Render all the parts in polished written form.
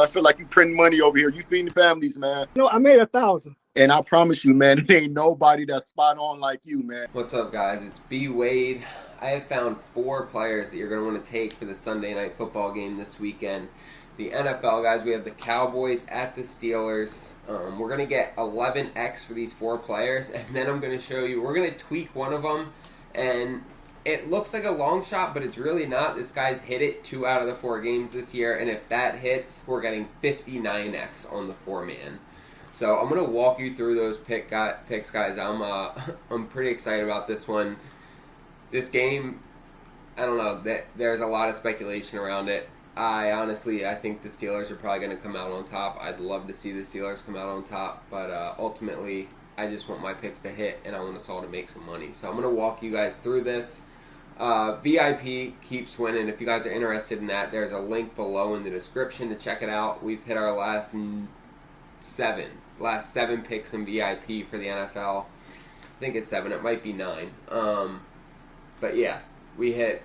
I feel like you print money over here. You feeding the families, man. No, I made 1,000. And I promise you, man, it ain't nobody that's spot on like you, man. What's up, guys? It's B. Wade. I have found 4 players that you're going to want to take for the Sunday night football game this weekend. The NFL, guys, we have the Cowboys at the Steelers. We're going to get 11x for these 4 players, and then I'm going to show you, we're going to tweak one of them, and it looks like a long shot, but it's really not. This guy's hit it 2 out of the 4 games this year, and if that hits, we're getting 59x on the 4-man. So I'm going to walk you through those picks, guys. I'm pretty excited about this one. This game, I don't know, there's a lot of speculation around it. I think the Steelers are probably going to come out on top. I'd love to see the Steelers come out on top, but ultimately, I just want my picks to hit, and I want us all to make some money. So I'm going to walk you guys through this. VIP keeps winning. If you guys are interested in that, there's a link below in the description to check it out. We've hit our last 7 picks in VIP for the NFL. I think it's 7. It might be 9. But yeah, we hit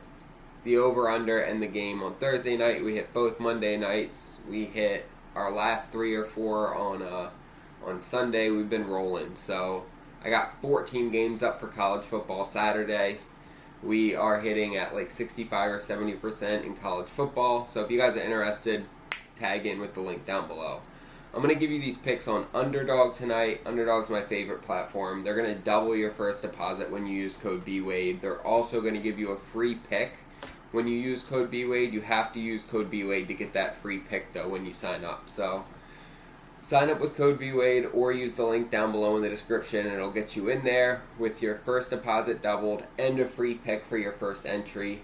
the over-under and the game on Thursday night. We hit both Monday nights. We hit our last 3 or 4 on Sunday. We've been rolling. So I got 14 games up for college football Saturday. We are hitting at like 65 or 70% in college football. So if you guys are interested, tag in with the link down below. I'm going to give you these picks on Underdog tonight. Underdog's my favorite platform. They're going to double your first deposit when you use code BWADE. They're also going to give you a free pick when you use code BWADE. You have to use code BWADE to get that free pick, though, when you sign up. So sign up with code BWADE or use the link down below in the description, and it'll get you in there with your first deposit doubled and a free pick for your first entry.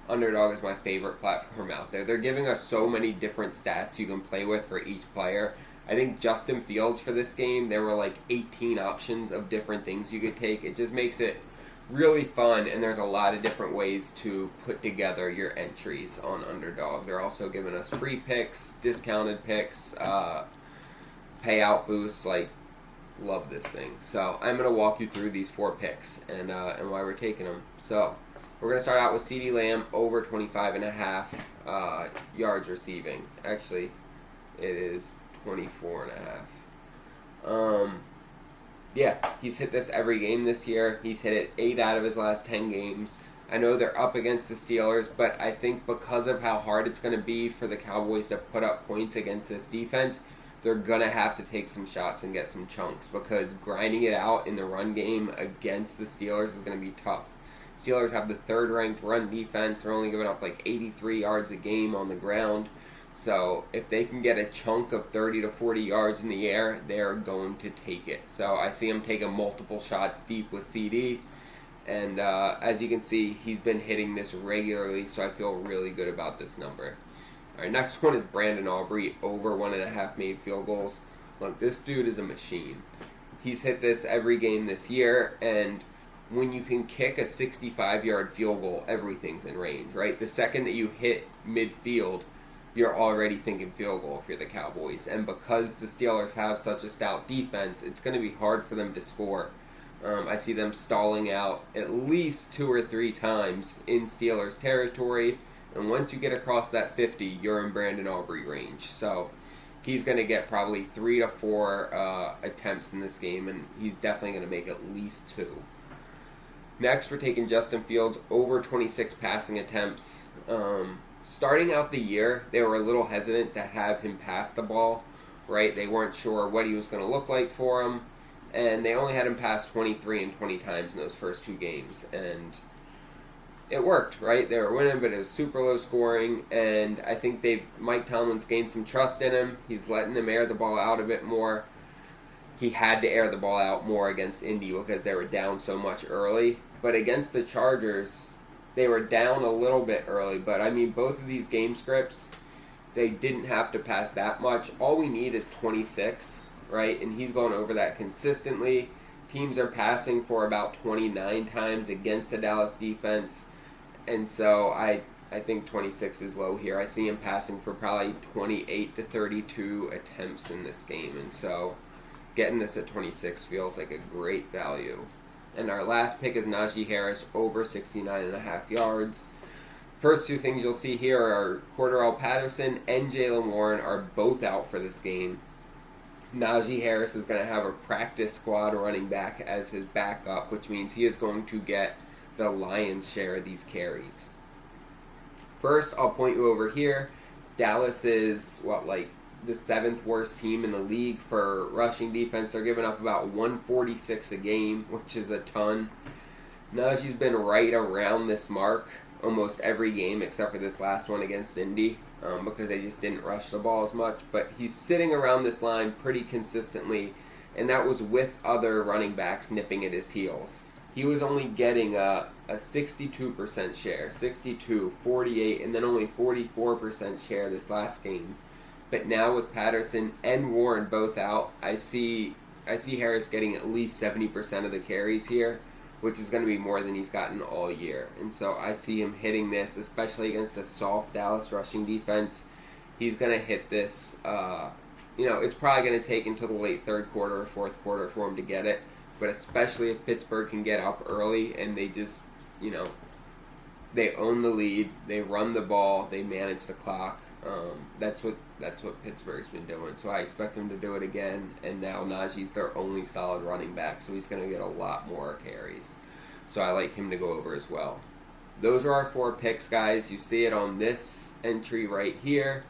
Underdog is my favorite platform out there. They're giving us so many different stats you can play with for each player. I think Justin Fields for this game, there were like 18 options of different things you could take. It just makes it really fun, and there's a lot of different ways to put together your entries on Underdog. They're also giving us free picks, discounted picks, payout boosts. Like, love this thing. So I'm going to walk you through these 4 picks and why we're taking them. So we're going to start out with CeeDee Lamb over 25.5 yards receiving. Actually, it is 24.5. Yeah, he's hit this every game this year. He's hit it 8 out of his last 10 games. I know they're up against the Steelers, but I think because of how hard it's going to be for the Cowboys to put up points against this defense, they're going to have to take some shots and get some chunks, because grinding it out in the run game against the Steelers is going to be tough. Steelers have the 3rd-ranked run defense. They're only giving up like 83 yards a game on the ground. So if they can get a chunk of 30 to 40 yards in the air, they're going to take it. So I see him taking multiple shots deep with CD. And as you can see, he's been hitting this regularly, so I feel really good about this number. All right, next one is Brandon Aubrey, over 1.5 made field goals. Look, this dude is a machine. He's hit this every game this year, and when you can kick a 65-yard field goal, everything's in range, right? The second that you hit midfield, you're already thinking field goal if you're the Cowboys. And because the Steelers have such a stout defense, it's going to be hard for them to score. I see them stalling out at least 2 or 3 times in Steelers territory. And once you get across that 50, you're in Brandon Aubrey range. So he's going to get probably 3 to 4 attempts in this game, and he's definitely going to make at least 2. Next, we're taking Justin Fields over 26 passing attempts. Starting out the year, they were a little hesitant to have him pass the ball, right? They weren't sure what he was going to look like for him, and they only had him pass 23 and 20 times in those first 2 games, and it worked, right? They were winning, but it was super low scoring, and I think Mike Tomlin's gained some trust in him. He's letting him air the ball out a bit more. He had to air the ball out more against Indy because they were down so much early, but against the Chargers, they were down a little bit early, but I mean, both of these game scripts, they didn't have to pass that much. All we need is 26, right? And he's going over that consistently. Teams are passing for about 29 times against the Dallas defense, and so I think 26 is low here. I see him passing for probably 28 to 32 attempts in this game, and so getting this at 26 feels like a great value. And our last pick is Najee Harris, over 69.5 yards. First two things you'll see here are Cordarrelle Patterson and Jaylen Warren are both out for this game. Najee Harris is going to have a practice squad running back as his backup, which means he is going to get the lion's share of these carries. First, I'll point you over here. Dallas is, the 7th worst team in the league for rushing defense. They're giving up about 146 a game, which is a ton. Najee's been right around this mark almost every game except for this last one against Indy, because they just didn't rush the ball as much. But he's sitting around this line pretty consistently, and that was with other running backs nipping at his heels. He was only getting a 62% share, 62, 48, and then only 44% share this last game. But now with Patterson and Warren both out, I see Harris getting at least 70% of the carries here, which is going to be more than he's gotten all year. And so I see him hitting this, especially against a soft Dallas rushing defense. He's going to hit this. It's probably going to take until the late third quarter or fourth quarter for him to get it. But especially if Pittsburgh can get up early and they just, they own the lead, they run the ball, they manage the clock. That's what Pittsburgh's been doing. So I expect them to do it again. And now Najee's their only solid running back, so he's going to get a lot more carries. So I like him to go over as well. Those are our 4 picks, guys. You see it on this entry right here.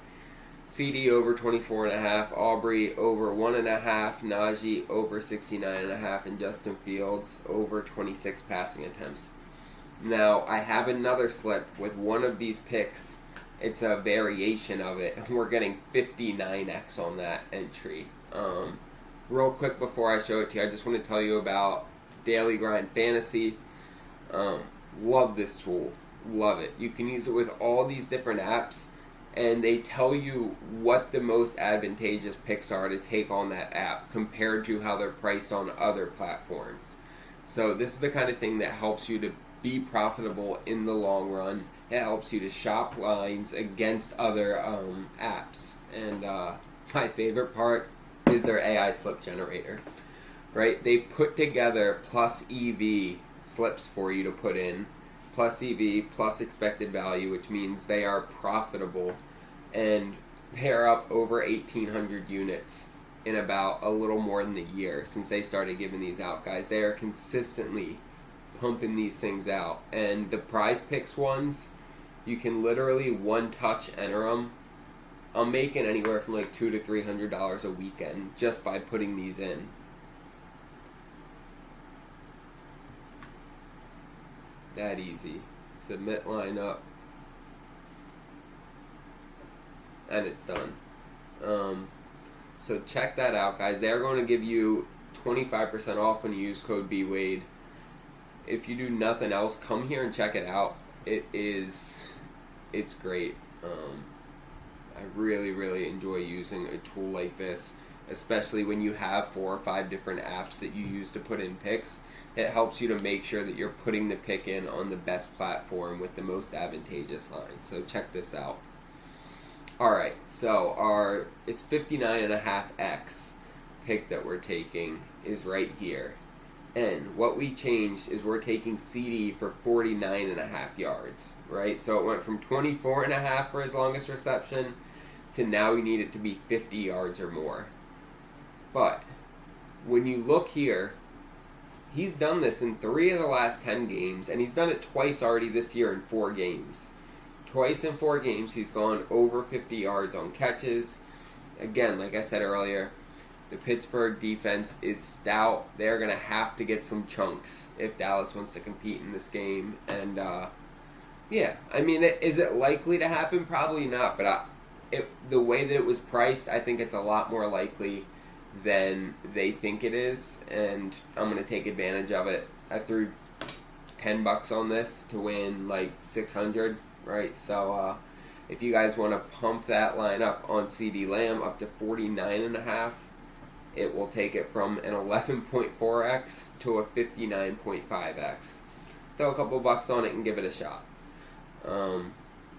CD over 24.5, Aubrey over 1.5, Najee over 69.5, and Justin Fields over 26 passing attempts. Now, I have another slip with one of these picks. It's a variation of it, and we're getting 59x on that entry. Real quick before I show it to you, I just want to tell you about Daily Grind Fantasy. Love this tool. Love it. You can use it with all these different apps, and they tell you what the most advantageous picks are to take on that app compared to how they're priced on other platforms. So this is the kind of thing that helps you to be profitable in the long run. It helps you to shop lines against other apps. And my favorite part is their AI slip generator. Right? They put together plus EV slips for you to put in. Plus EV, plus expected value, which means they are profitable, and they are up over 1,800 units in about a little more than a year since they started giving these out, guys. They are consistently pumping these things out, and the PrizePicks ones, you can literally one-touch enter them. I'm making anywhere from like $200 to $300 a weekend just by putting these in. That easy. Submit lineup. And it's done. So check that out, guys. They're going to give you 25% off when you use code BWADE. If you do nothing else, come here and check it out. It's great. I really, really enjoy using a tool like this, especially when you have 4 or 5 different apps that you use to put in picks. It helps you to make sure that you're putting the pick in on the best platform with the most advantageous line. So check this out. Alright, so it's 59.5x pick that we're taking is right here. And what we changed is we're taking CD for 49.5 yards, right? So it went from 24.5 for his longest reception to now we need it to be 50 yards or more. But when you look here, he's done this in 3 of the last 10 games, and he's done it twice already this year in 4 games. Twice in 4 games, he's gone over 50 yards on catches. Again, like I said earlier, the Pittsburgh defense is stout. They're going to have to get some chunks if Dallas wants to compete in this game. And, is it likely to happen? Probably not, but the way that it was priced, I think it's a lot more likely than they think it is, and I'm going to take advantage of it. I threw $10 on this to win like 600, right? So if you guys want to pump that line up on CD Lamb up to 49.5, it will take it from an 11.4x to a 59.5x. Throw a couple bucks on it and give it a shot.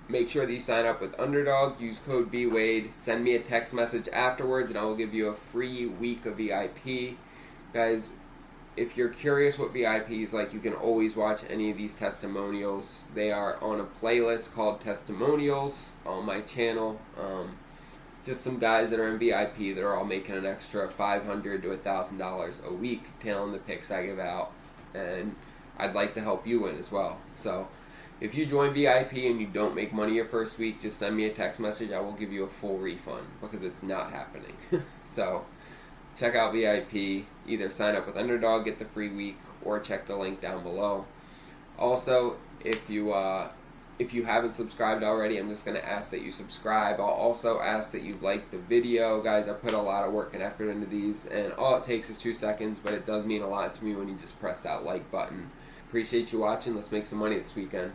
Make sure that you sign up with Underdog, use code BWADE, send me a text message afterwards, and I will give you a free week of VIP. Guys, if you're curious what VIP is like, you can always watch any of these testimonials. They are on a playlist called Testimonials on my channel. Just some guys that are in VIP that are all making an extra $500 to $1,000 a week tailing the picks I give out. And I'd like to help you win as well. So if you join VIP and you don't make money your first week, just send me a text message. I will give you a full refund because it's not happening. So check out VIP. Either sign up with Underdog, get the free week, or check the link down below. Also, if you haven't subscribed already, I'm just going to ask that you subscribe. I'll also ask that you like the video. Guys, I put a lot of work and effort into these, and all it takes is 2 seconds, but it does mean a lot to me when you just press that like button. Appreciate you watching. Let's make some money this weekend.